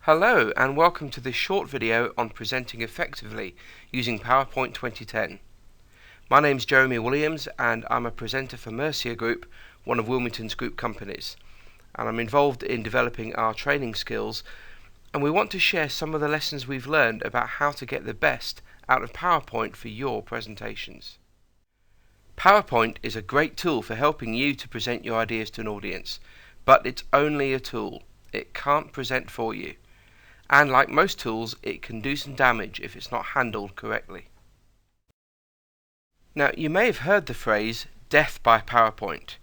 Hello and welcome to this short video on presenting effectively using PowerPoint 2010. My name's Jeremy Williams and I'm a presenter for Mercia Group, one of Wilmington's group companies, and I'm involved in developing our training skills, and we want to share some of the lessons we've learned about how to get the best out of PowerPoint for your presentations. PowerPoint is a great tool for helping you to present your ideas to an audience, but it's only a tool. It can't present for you. And like most tools, it can do some damage if it's not handled correctly. Now, you may have heard the phrase, death by PowerPoint.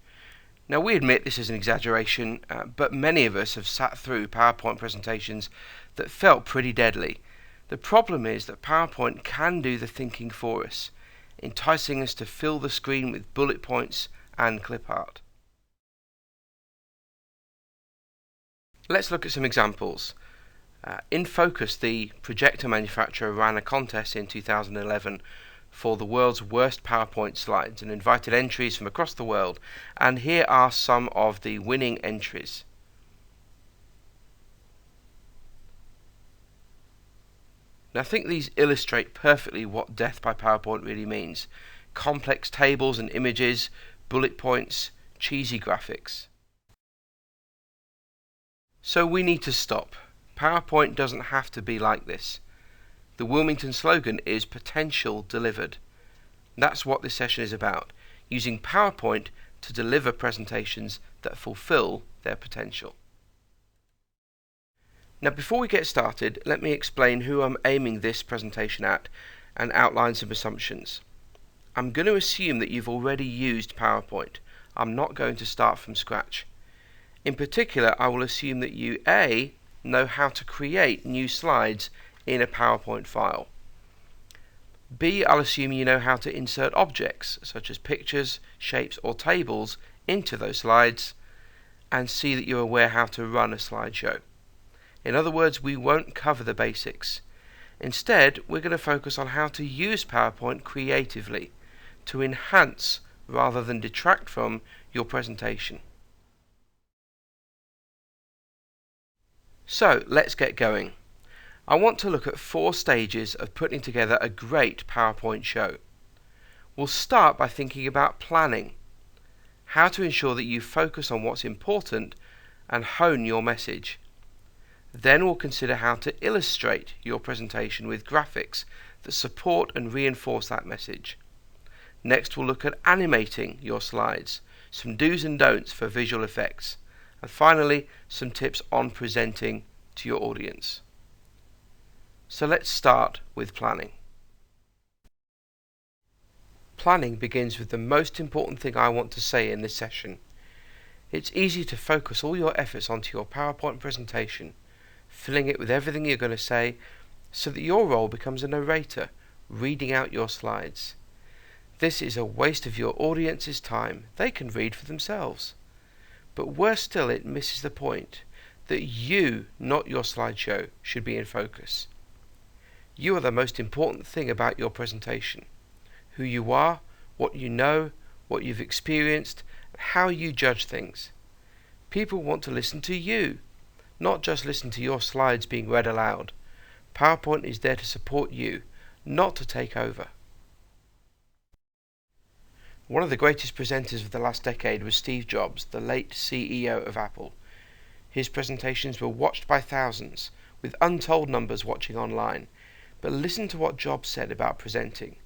Now, we admit this is an exaggeration, but many of us have sat through PowerPoint presentations that felt pretty deadly. The problem is that PowerPoint can do the thinking for us, enticing us to fill the screen with bullet points and clip art. Let's look at some examples. In Focus, the projector manufacturer ran a contest in 2011 for the world's worst PowerPoint slides and invited entries from across the world, and here are some of the winning entries. Now, I think these illustrate perfectly what death by PowerPoint really means. Complex tables and images, bullet points, cheesy graphics. So we need to stop. PowerPoint doesn't have to be like this. The Wilmington slogan is potential delivered. That's what this session is about, using PowerPoint to deliver presentations that fulfill their potential. Now, before we get started, let me explain who I'm aiming this presentation at and outline some assumptions. I'm going to assume that you've already used PowerPoint. I'm not going to start from scratch. In particular, I will assume that you A, know how to create new slides in a PowerPoint file. B, I'll assume you know how to insert objects such as pictures, shapes or tables into those slides, and C, that you're aware how to run a slideshow. In other words, we won't cover the basics. Instead, we're going to focus on how to use PowerPoint creatively to enhance rather than detract from your presentation. So let's get going. I want to look at 4 stages of putting together a great PowerPoint show. We'll start by thinking about planning, how to ensure that you focus on what's important and hone your message. Then we'll consider how to illustrate your presentation with graphics that support and reinforce that message. Next, we'll look at animating your slides, some do's and don'ts for visual effects, and finally, some tips on presenting to your audience. So let's start with planning. Planning begins with the most important thing I want to say in this session. It's easy to focus all your efforts onto your PowerPoint presentation, filling it with everything you're going to say, so that your role becomes a narrator, reading out your slides. This is a waste of your audience's time. They can read for themselves. But worse still, it misses the point that you, not your slideshow, should be in focus. You are the most important thing about your presentation. Who you are, what you know, what you've experienced, and how you judge things. People want to listen to you, not just listen to your slides being read aloud. PowerPoint is there to support you, not to take over. One of the greatest presenters of the last decade was Steve Jobs, the late CEO of Apple. His presentations were watched by thousands, with untold numbers watching online. But listen to what Jobs said about presenting.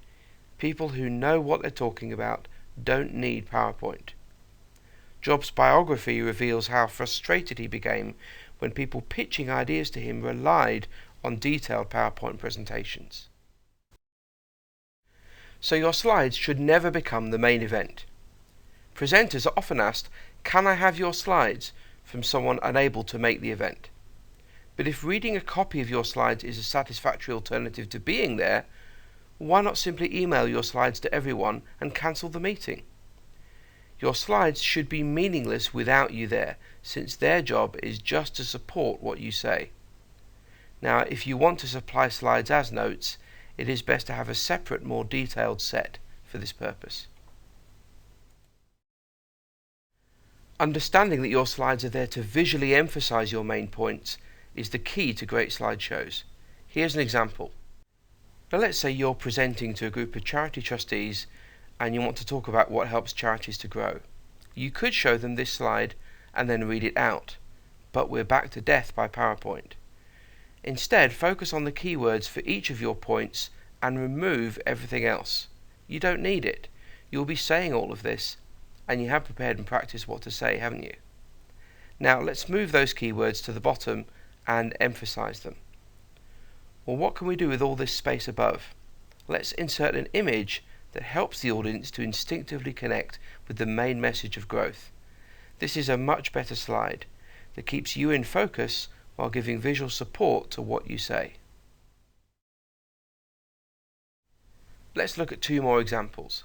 People who know what they're talking about don't need PowerPoint. Jobs' biography reveals how frustrated he became when people pitching ideas to him relied on detailed PowerPoint presentations. So your slides should never become the main event. Presenters are often asked, "Can I have your slides?" from someone unable to make the event. But if reading a copy of your slides is a satisfactory alternative to being there, why not simply email your slides to everyone and cancel the meeting? Your slides should be meaningless without you there, since their job is just to support what you say. Now, if you want to supply slides as notes, it is best to have a separate, more detailed set for this purpose. Understanding that your slides are there to visually emphasize your main points is the key to great slideshows. Here's an example. Now let's say you're presenting to a group of charity trustees and you want to talk about what helps charities to grow. You could show them this slide and then read it out, but we're back to death by PowerPoint. Instead, focus on the keywords for each of your points and remove everything else. You don't need it. You'll be saying all of this, and you have prepared and practiced what to say, haven't you? Now let's move those keywords to the bottom and emphasize them. Well, what can we do with all this space above? Let's insert an image that helps the audience to instinctively connect with the main message of growth. This is a much better slide that keeps you in focus while giving visual support to what you say. Let's look at two more examples.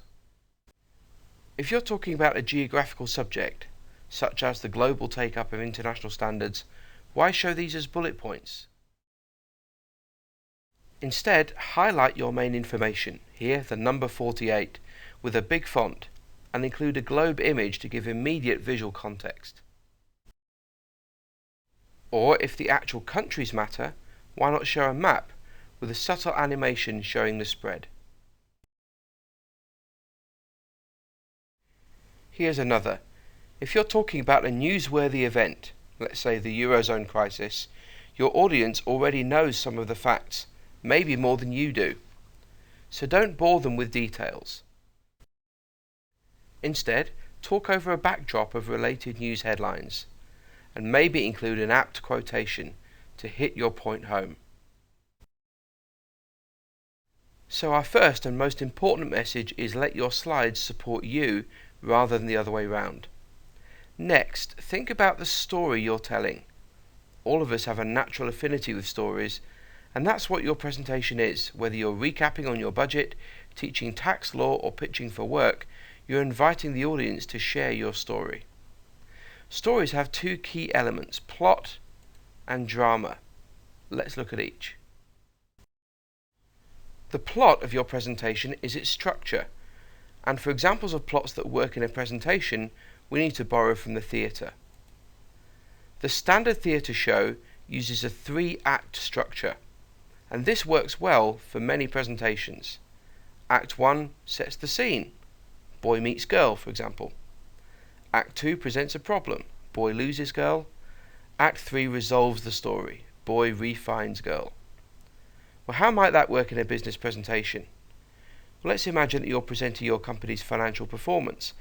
If you're talking about a geographical subject, such as the global take-up of international standards, why show these as bullet points? Instead, highlight your main information, here the number 48, with a big font, and include a globe image to give immediate visual context. Or if the actual countries matter, why not show a map with a subtle animation showing the spread? Here's another. If you're talking about a newsworthy event, let's say the Eurozone crisis, your audience already knows some of the facts, maybe more than you do. So don't bore them with details. Instead, talk over a backdrop of related news headlines, and maybe include an apt quotation to hit your point home. So our first and most important message is let your slides support you rather than the other way round. Next, think about the story you're telling. All of us have a natural affinity with stories, and that's what your presentation is. Whether you're recapping on your budget, teaching tax law, or pitching for work, you're inviting the audience to share your story. Stories have two key elements, plot and drama. Let's look at each. The plot of your presentation is its structure, and for examples of plots that work in a presentation, we need to borrow from the theatre. The standard theatre show uses a 3-act structure, and this works well for many presentations. Act 1 sets the scene. Boy meets girl, for example. Act 2 presents a problem. Boy loses girl. Act 3 resolves the story. Boy refines girl. Well, how might that work in a business presentation? Well, let's imagine that you're presenting your company's financial performance.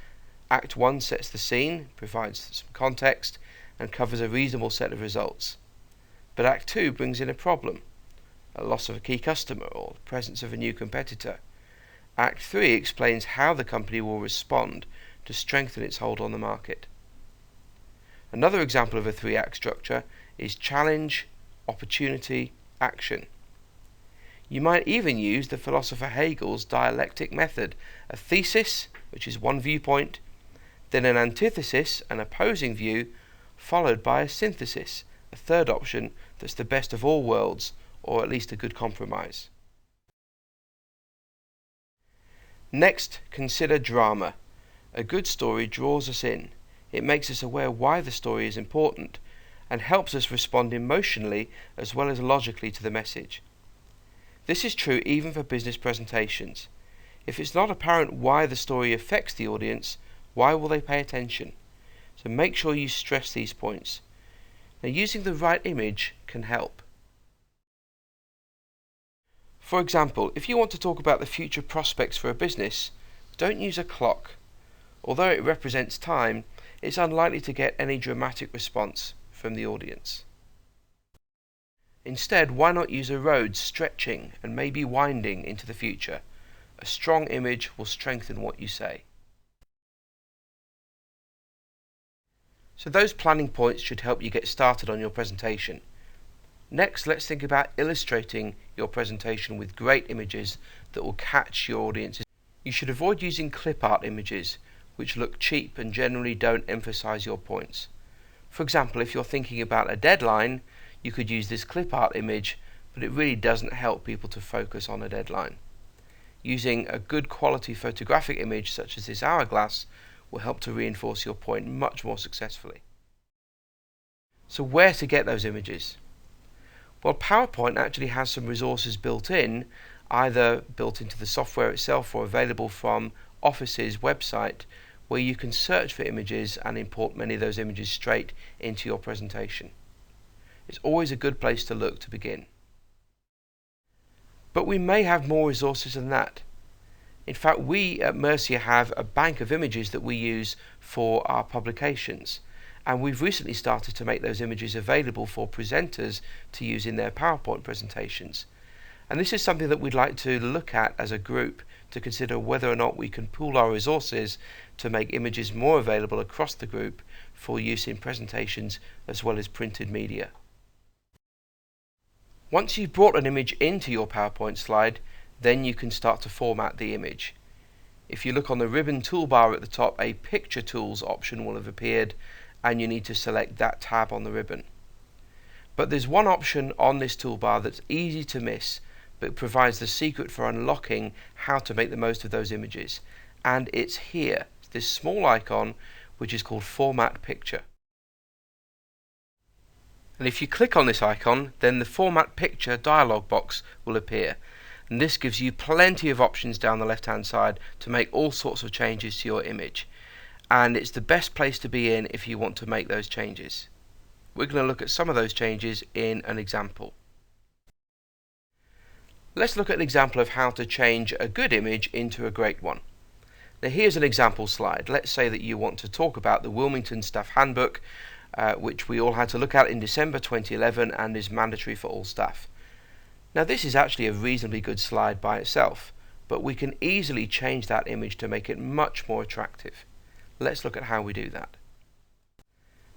Act 1 sets the scene, provides some context, and covers a reasonable set of results. But Act 2 brings in a problem, a loss of a key customer or the presence of a new competitor. Act 3 explains how the company will respond to strengthen its hold on the market. Another example of a 3-act structure is challenge, opportunity, action. You might even use the philosopher Hegel's dialectic method, a thesis, which is one viewpoint, then an antithesis, an opposing view, followed by a synthesis, a third option that's the best of all worlds, or at least a good compromise. Next, consider drama. A good story draws us in. It makes us aware why the story is important, and helps us respond emotionally as well as logically to the message. This is true even for business presentations. If it's not apparent why the story affects the audience, why will they pay attention? So make sure you stress these points. Now, using the right image can help. For example, if you want to talk about the future prospects for a business, don't use a clock. Although it represents time, it's unlikely to get any dramatic response from the audience. Instead, why not use a road stretching and maybe winding into the future? A strong image will strengthen what you say. So those planning points should help you get started on your presentation. Next, let's think about illustrating your presentation with great images that will catch your audience. You should avoid using clip art images, which look cheap and generally don't emphasize your points. For example, if you're thinking about a deadline, you could use this clip art image, but it really doesn't help people to focus on a deadline. Using a good quality photographic image such as this hourglass will help to reinforce your point much more successfully. So where to get those images? Well, PowerPoint actually has some resources built in, either built into the software itself or available from Office's website, where you can search for images and import many of those images straight into your presentation. It's always a good place to look to begin. But we may have more resources than that. In fact, we at Mercia have a bank of images that we use for our publications, and we've recently started to make those images available for presenters to use in their PowerPoint presentations. And this is something that we'd like to look at as a group to consider whether or not we can pool our resources to make images more available across the group for use in presentations as well as printed media. Once you've brought an image into your PowerPoint slide, then you can start to format the image. If you look on the ribbon toolbar at the top, a Picture Tools option will have appeared, and you need to select that tab on the ribbon. But there's one option on this toolbar that's easy to miss, but provides the secret for unlocking how to make the most of those images, and it's here, this small icon which is called Format Picture. And if you click on this icon, then the Format Picture dialog box will appear, and this gives you plenty of options down the left hand side to make all sorts of changes to your image, and it's the best place to be in if you want to make those changes. We're going to look at some of those changes in an example. Let's look at an example of how to change a good image into a great one. Now here's an example slide. Let's say that you want to talk about the Wilmington Staff Handbook, which we all had to look at in December 2011 and is mandatory for all staff. Now this is actually a reasonably good slide by itself, but we can easily change that image to make it much more attractive. Let's look at how we do that.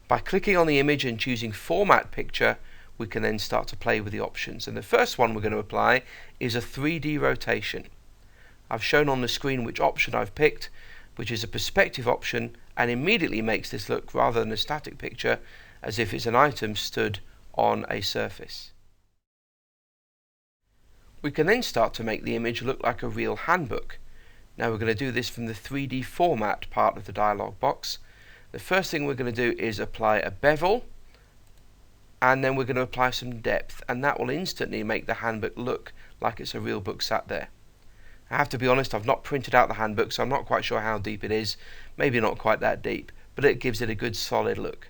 By clicking on the image and choosing Format Picture, we can then start to play with the options, and the first one we're going to apply is a 3D rotation. I've shown on the screen which option I've picked, which is a perspective option, and immediately makes this look, rather than a static picture, as if it's an item stood on a surface. We can then start to make the image look like a real handbook. Now we're going to do this from the 3D format part of the dialog box. The first thing we're going to do is apply a bevel, and then we're going to apply some depth, and that will instantly make the handbook look like it's a real book sat there. I have to be honest, I've not printed out the handbook, so I'm not quite sure how deep it is. Maybe not quite that deep, but it gives it a good solid look.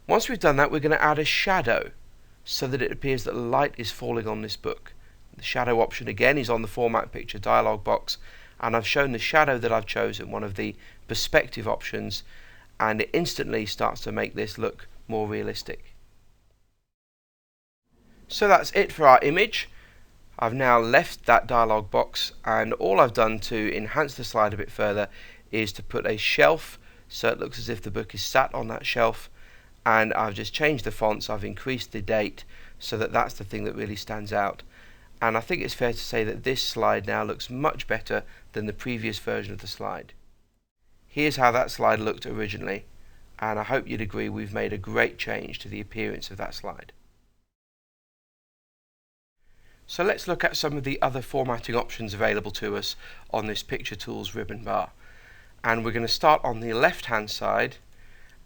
Once we've done that, we're going to add a shadow so that it appears that light is falling on this book. The shadow option again is on the Format Picture dialog box, and I've shown the shadow that I've chosen, one of the perspective options, and it instantly starts to make this look more realistic. So that's it for our image. I've now left that dialog box, and all I've done to enhance the slide a bit further is to put a shelf so it looks as if the book is sat on that shelf, and I've just changed the fonts. I've increased the date so that that's the thing that really stands out, and I think it's fair to say that this slide now looks much better than the previous version of the slide. Here's how that slide looked originally, and I hope you'd agree we've made a great change to the appearance of that slide. So let's look at some of the other formatting options available to us on this Picture Tools ribbon bar. And we're going to start on the left hand side,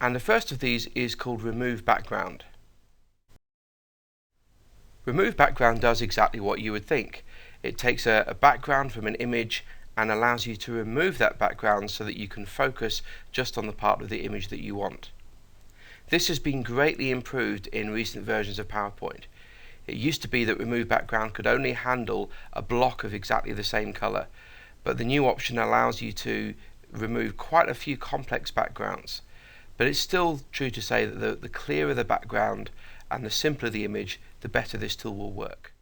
and the first of these is called Remove Background. Remove Background does exactly what you would think. It takes a background from an image and allows you to remove that background so that you can focus just on the part of the image that you want. This has been greatly improved in recent versions of PowerPoint. It used to be that Remove Background could only handle a block of exactly the same color, but the new option allows you to remove quite a few complex backgrounds. But it's still true to say that the clearer the background and the simpler the image, the better this tool will work.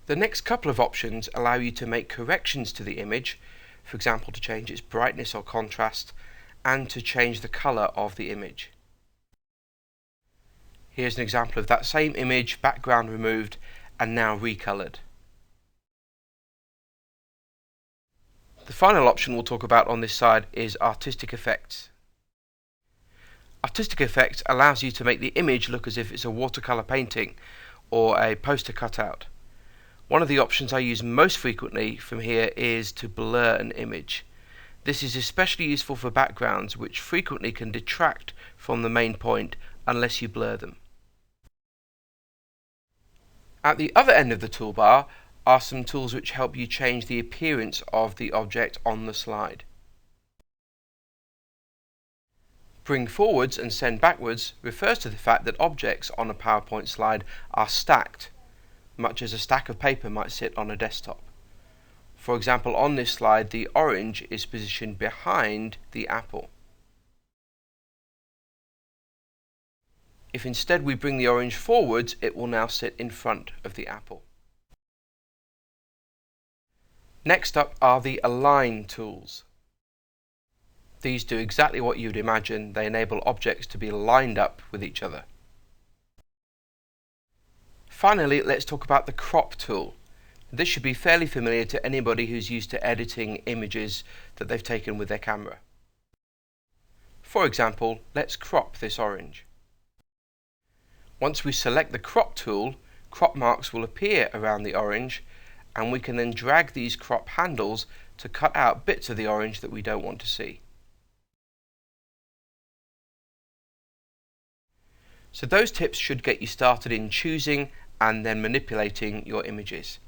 The next couple of options allow you to make corrections to the image, for example to change its brightness or contrast, and to change the color of the image. Here's an example of that same image, background removed and now recolored. The final option we'll talk about on this side is Artistic Effects. Artistic Effects allows you to make the image look as if it's a watercolor painting or a poster cutout. One of the options I use most frequently from here is to blur an image. This is especially useful for backgrounds which frequently can detract from the main point unless you blur them. At the other end of the toolbar are some tools which help you change the appearance of the object on the slide. Bring forwards and send backwards refers to the fact that objects on a PowerPoint slide are stacked, much as a stack of paper might sit on a desktop. For example, on this slide the orange is positioned behind the apple. If instead we bring the orange forwards, it will now sit in front of the apple. Next up are the Align tools. These do exactly what you'd imagine. They enable objects to be lined up with each other. Finally, let's talk about the Crop tool. This should be fairly familiar to anybody who's used to editing images that they've taken with their camera. For example, let's crop this orange. Once we select the Crop tool, crop marks will appear around the orange, and we can then drag these crop handles to cut out bits of the orange that we don't want to see. So those tips should get you started in choosing and then manipulating your images.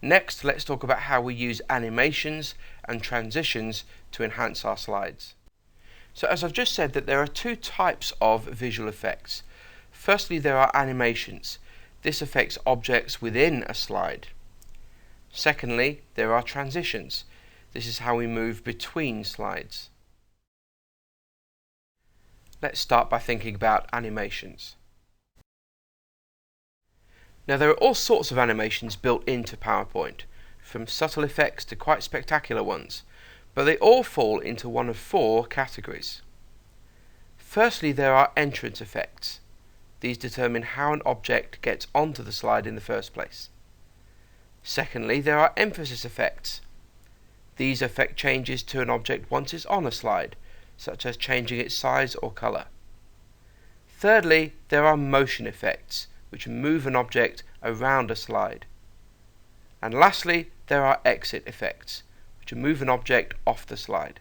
Next, let's talk about how we use animations and transitions to enhance our slides. So as I've just said, that there are two types of visual effects. Firstly, there are animations. This affects objects within a slide. Secondly, there are transitions. This is how we move between slides. Let's start by thinking about animations. Now there are all sorts of animations built into PowerPoint, from subtle effects to quite spectacular ones, but they all fall into one of four categories. Firstly, there are entrance effects. These determine how an object gets onto the slide in the first place. Secondly, there are emphasis effects. These affect changes to an object once it's on a slide, such as changing its size or colour. Thirdly, there are motion effects, which move an object around a slide. And lastly, there are exit effects, which move an object off the slide.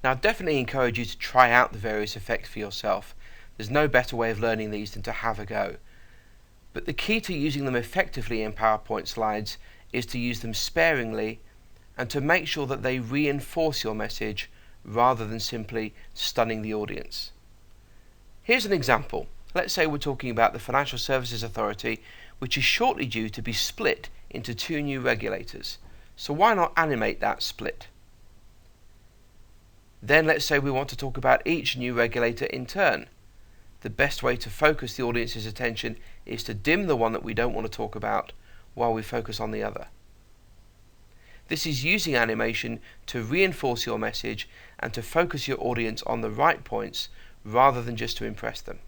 Now, I definitely encourage you to try out the various effects for yourself. There's no better way of learning these than to have a go. But the key to using them effectively in PowerPoint slides is to use them sparingly and to make sure that they reinforce your message rather than simply stunning the audience. Here's an example. Let's say we're talking about the Financial Services Authority, which is shortly due to be split into two new regulators. So why not animate that split? Then let's say we want to talk about each new regulator in turn. The best way to focus the audience's attention is to dim the one that we don't want to talk about while we focus on the other. This is using animation to reinforce your message and to focus your audience on the right points rather than just to impress them.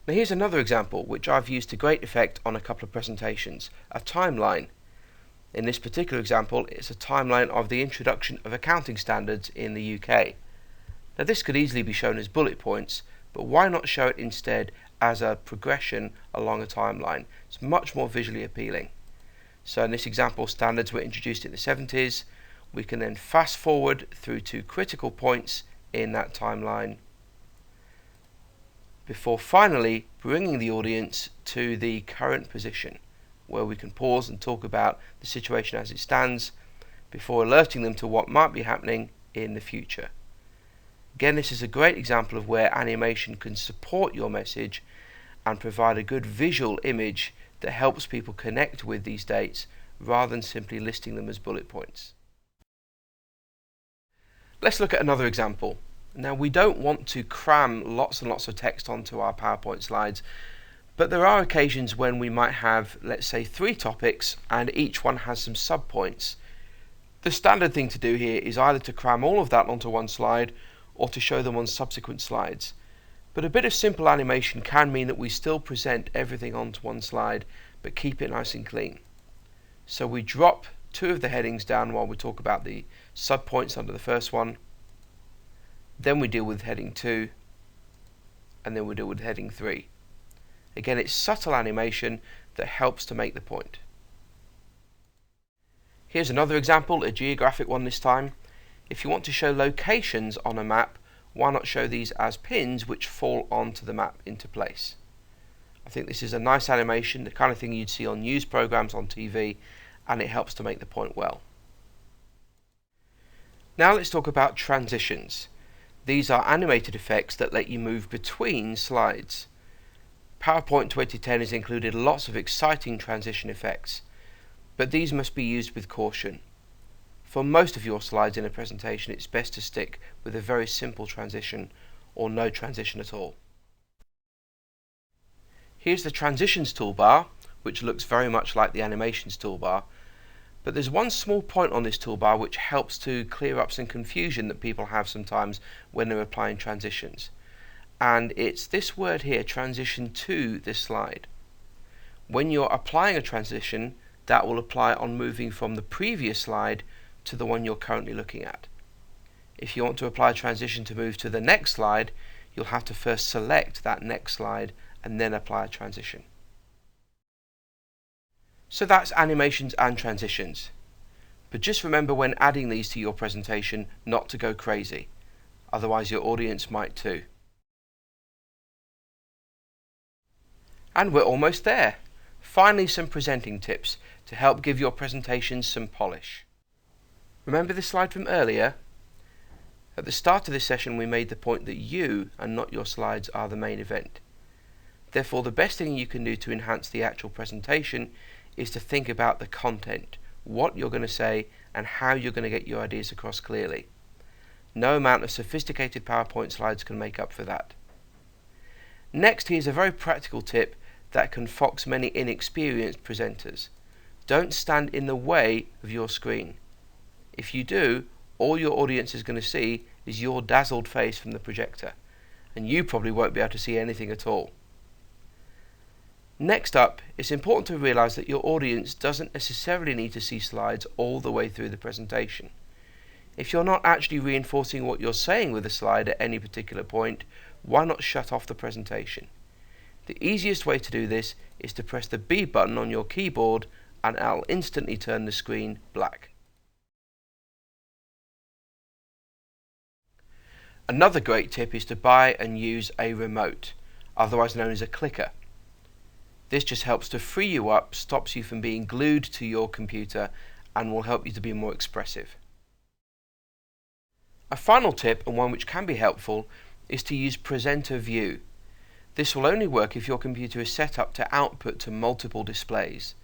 Now here's another example which I've used to great effect on a couple of presentations, a timeline. In this particular example, it's a timeline of the introduction of accounting standards in the UK. Now this could easily be shown as bullet points, but why not show it instead as a progression along a timeline? It's much more visually appealing. So in this example, standards were introduced in the 70s. We can then fast forward through to critical points in that timeline before finally bringing the audience to the current position, where we can pause and talk about the situation as it stands before alerting them to what might be happening in the future. Again, this is a great example of where animation can support your message and provide a good visual image that helps people connect with these dates rather than simply listing them as bullet points. Let's look at another example. Now, we don't want to cram lots and lots of text onto our PowerPoint slides, but there are occasions when we might have, let's say, 3 topics and each one has some subpoints. The standard thing to do here is either to cram all of that onto one slide or to show them on subsequent slides. But a bit of simple animation can mean that we still present everything onto one slide but keep it nice and clean. So we drop 2 of the headings down while we talk about the subpoints under the first one. Then we deal with heading 2, and then we deal with heading 3. Again, it's subtle animation that helps to make the point. Here's another example, a geographic one this time. If you want to show locations on a map, why not show these as pins which fall onto the map into place? I think this is a nice animation, the kind of thing you'd see on news programs on TV, and it helps to make the point well. Now let's talk about transitions. These are animated effects that let you move between slides. PowerPoint 2010 has included lots of exciting transition effects, but these must be used with caution. For most of your slides in a presentation, it's best to stick with a very simple transition or no transition at all. Here's the Transitions toolbar, which looks very much like the Animations toolbar, but there's one small point on this toolbar which helps to clear up some confusion that people have sometimes when they're applying transitions. And it's this word here, transition to this slide. When you're applying a transition, that will apply on moving from the previous slide to the one you're currently looking at. If you want to apply a transition to move to the next slide, you'll have to first select that next slide and then apply a transition. So that's animations and transitions. But just remember when adding these to your presentation not to go crazy, otherwise your audience might too. And we're almost there. Finally, some presenting tips to help give your presentations some polish. Remember this slide from earlier? At the start of this session we made the point that you and not your slides are the main event. Therefore, the best thing you can do to enhance the actual presentation is to think about the content, what you're going to say and how you're going to get your ideas across clearly. No amount of sophisticated PowerPoint slides can make up for that. Next, here's a very practical tip that can fox many inexperienced presenters. Don't stand in the way of your screen. If you do, all your audience is going to see is your dazzled face from the projector, and you probably won't be able to see anything at all. Next up, it's important to realize that your audience doesn't necessarily need to see slides all the way through the presentation. If you're not actually reinforcing what you're saying with a slide at any particular point, why not shut off the presentation? The easiest way to do this is to press the B button on your keyboard and it'll instantly turn the screen black. Another great tip is to buy and use a remote, otherwise known as a clicker. This just helps to free you up, stops you from being glued to your computer, and will help you to be more expressive. A final tip, and one which can be helpful, is to use presenter view. This will only work if your computer is set up to output to multiple displays,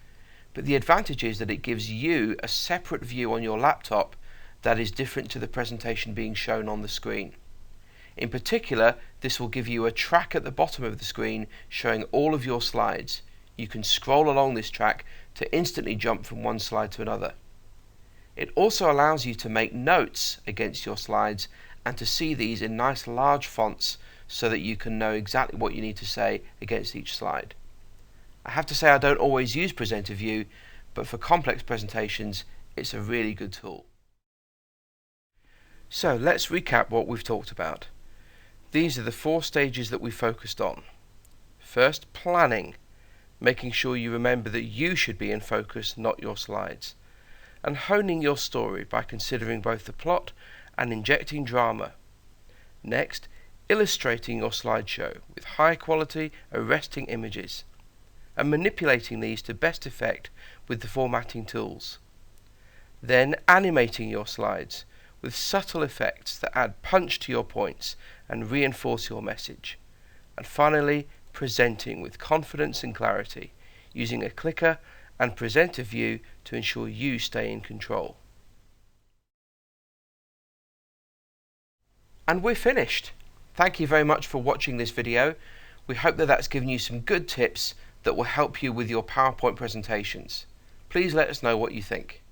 but the advantage is that it gives you a separate view on your laptop that is different to the presentation being shown on the screen. In particular, this will give you a track at the bottom of the screen showing all of your slides. You can scroll along this track to instantly jump from one slide to another. It also allows you to make notes against your slides and to see these in nice large fonts so that you can know exactly what you need to say against each slide. I have to say I don't always use presenter view, but for complex presentations it's a really good tool. So let's recap what we've talked about. These are the 4 stages that we focused on. First, planning, making sure you remember that you should be in focus, not your slides, and honing your story by considering both the plot and injecting drama. Next, illustrating your slideshow with high quality, arresting images, and manipulating these to best effect with the formatting tools. Then animating your slides with subtle effects that add punch to your points and reinforce your message. And finally, presenting with confidence and clarity, using a clicker and presenter view to ensure you stay in control. And we're finished. Thank you very much for watching this video. We hope that that's given you some good tips that will help you with your PowerPoint presentations. Please let us know what you think.